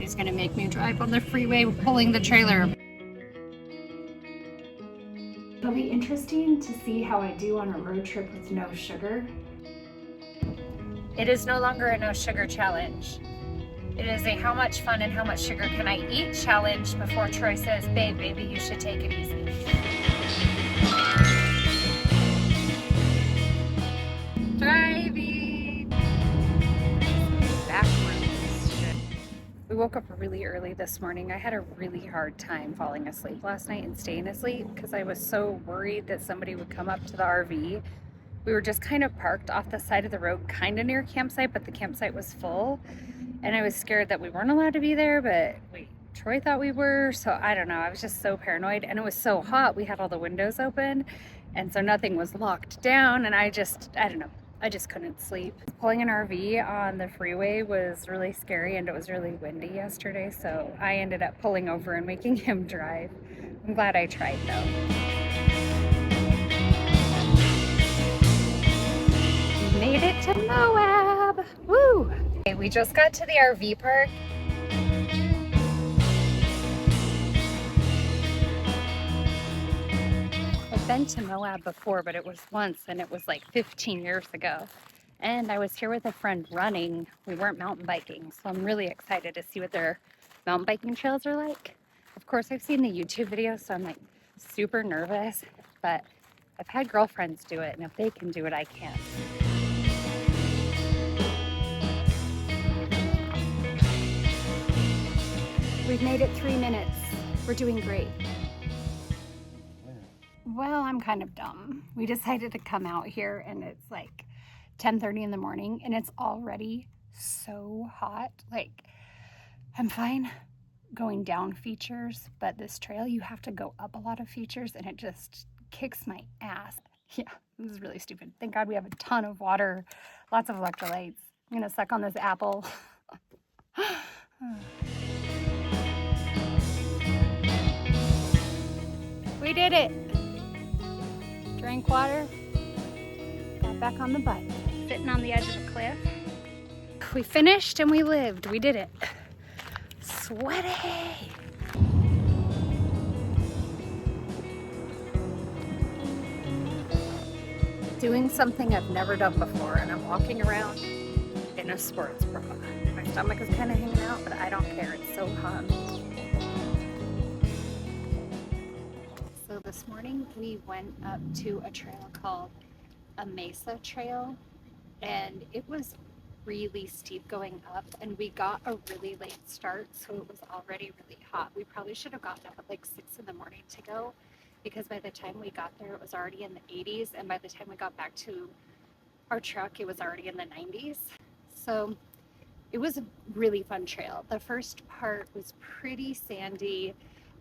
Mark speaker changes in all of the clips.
Speaker 1: He's gonna make me drive on the freeway pulling the trailer.
Speaker 2: It'll be interesting to see how I do on a road trip with no sugar.
Speaker 1: It is no longer a no sugar challenge. It is a how much fun and how much sugar can I eat challenge before Troy says, babe, maybe you should take it easy. Driving backwards. We woke up really early this morning. I had a really hard time falling asleep last night and staying asleep because I was so worried that somebody would come up to the RV. We were just kind of parked off the side of the road, kind of near campsite, but the campsite was full. And I was scared that we weren't allowed to be there, but Troy thought we were. So I don't know, I was just so paranoid. And it was so hot, we had all the windows open. And so nothing was locked down. And I don't know, I just couldn't sleep. Pulling an RV on the freeway was really scary and it was really windy yesterday. So I ended up pulling over and making him drive. I'm glad I tried though. Made it to Moab. Woo! Okay, we just got to the RV park. I've been to Moab before, but it was once and it was like 15 years ago. And I was here with a friend running. We weren't mountain biking, so I'm really excited to see what their mountain biking trails are like. Of course, I've seen the YouTube videos, so I'm like super nervous, but I've had girlfriends do it, and if they can do it, I can. We've made it 3 minutes. We're doing great. Well, I'm kind of dumb. We decided to come out here and it's like 10:30 in the morning and it's already so hot. Like, I'm fine going down features, but this trail you have to go up a lot of features and it just kicks my ass. Yeah, this is really stupid. Thank God we have a ton of water, lots of electrolytes. I'm gonna suck on this apple. We did it. Drank water, got back on the bike, sitting on the edge of a cliff. We finished and we lived. We did it. Sweaty. Doing something I've never done before, and I'm walking around in a sports bra. My stomach is kind of hanging out, but I don't care. It's so hot. So this morning we went up to a trail called a Mesa Trail, and it was really steep going up, and we got a really late start, so it was already really hot. We probably should have gotten up at like 6 in the morning to go, because by the time we got there it was already in the 80s, and by the time we got back to our truck it was already in the 90s. So it was a really fun trail. The first part was pretty sandy,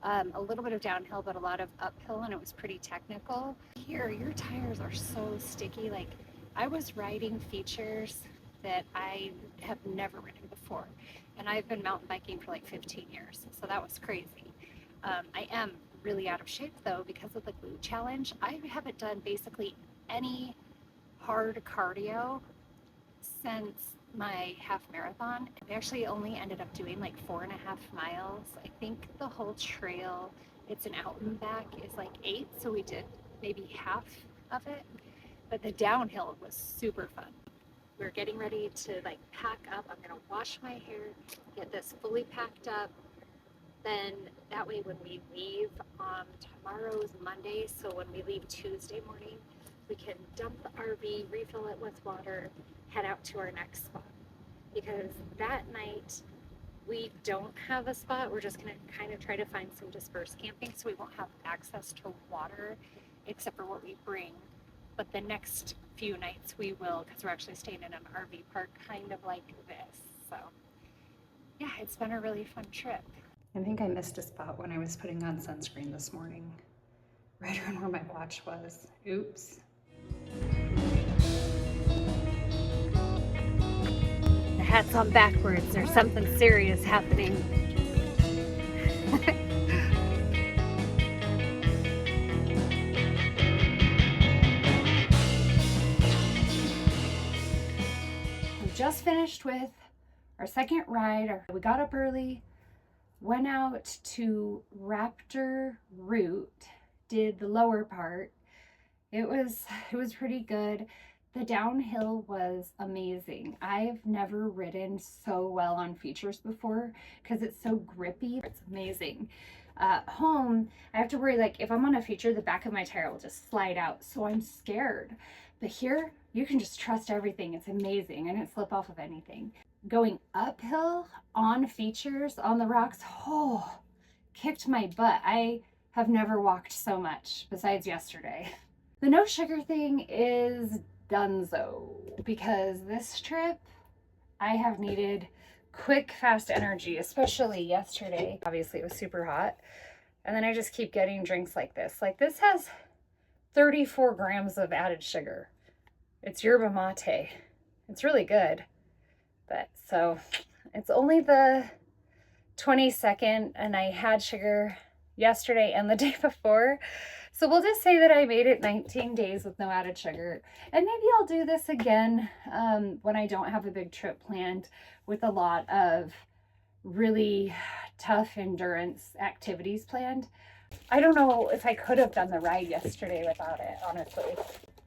Speaker 1: a little bit of downhill, but a lot of uphill, and it was pretty technical. Here, your tires are so sticky. Like, I was riding features that I have never ridden before, and I've been mountain biking for like 15 years, so that was crazy. I am really out of shape though because of the glute challenge. I haven't done basically any hard cardio since my half marathon. I actually only ended up doing like 4.5 miles. I think the whole trail, it's an out and back, is like 8, so we did maybe half of it, but the downhill was super fun. We're getting ready to like pack up. I'm gonna wash my hair, get this fully packed up, then that way when we leave, tomorrow's Monday, so when we leave Tuesday morning, we can dump the RV, refill it with water, head out to our next spot. Because that night we don't have a spot. We're just gonna kind of try to find some dispersed camping, so we won't have access to water except for what we bring. But the next few nights we will, because we're actually staying in an RV park kind of like this. So yeah, it's been a really fun trip. I think I missed a spot when I was putting on sunscreen this morning, right around where my watch was. Oops. The hat's on backwards. There's something serious happening. We just finished with our second ride. We got up early.
Speaker 2: Went out to Raptor Route, did the lower part. It was pretty good. The downhill was amazing. I've never ridden so well on features before because it's so grippy. It's amazing. Home, I have to worry, like, if I'm on a feature, the back of my tire will just slide out, so I'm scared. But here, you can just trust everything. It's amazing. I didn't slip off of anything. Going uphill on features on the rocks, oh, kicked my butt. I have never walked so much besides yesterday. The no sugar thing is donezo because this trip I have needed quick, fast energy, especially yesterday. Obviously, it was super hot. And then I just keep getting drinks like this. Like, this has 34 grams of added sugar. It's yerba mate. It's really good. But so it's only the 22nd, and I had sugar yesterday and the day before. So we'll just say that I made it 19 days with no added sugar. And maybe I'll do this again when I don't have a big trip planned with a lot of really tough endurance activities planned. I don't know if I could have done the ride yesterday without it, honestly.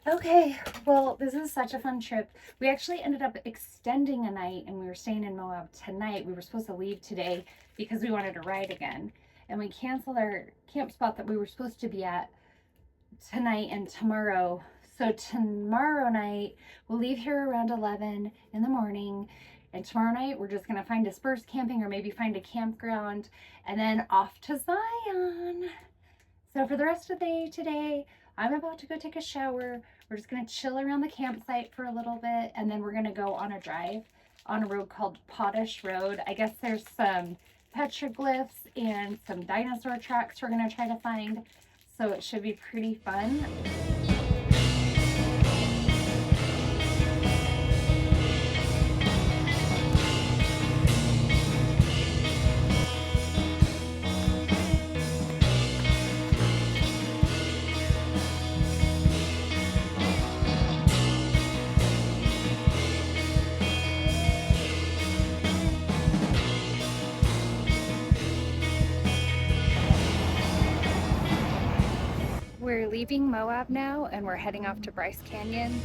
Speaker 2: Okay, well, this is such a fun trip. We actually ended up extending a night, and we were staying in Moab tonight. We were supposed to leave today because we wanted to ride again. And we canceled our camp spot that we were supposed to be at tonight and tomorrow. So tomorrow night, we'll leave here around 11 in the morning. And tomorrow night, we're just going to find dispersed camping or maybe find a campground and then off to Zion. So for the rest of the day today, I'm about to go take a shower. We're just going to chill around the campsite for a little bit, and then we're going to go on a drive on a road called Potash Road. I guess there's some petroglyphs and some dinosaur tracks we're going to try to find, so it should be pretty fun.
Speaker 1: We're leaving Moab now and we're heading off to Bryce Canyon.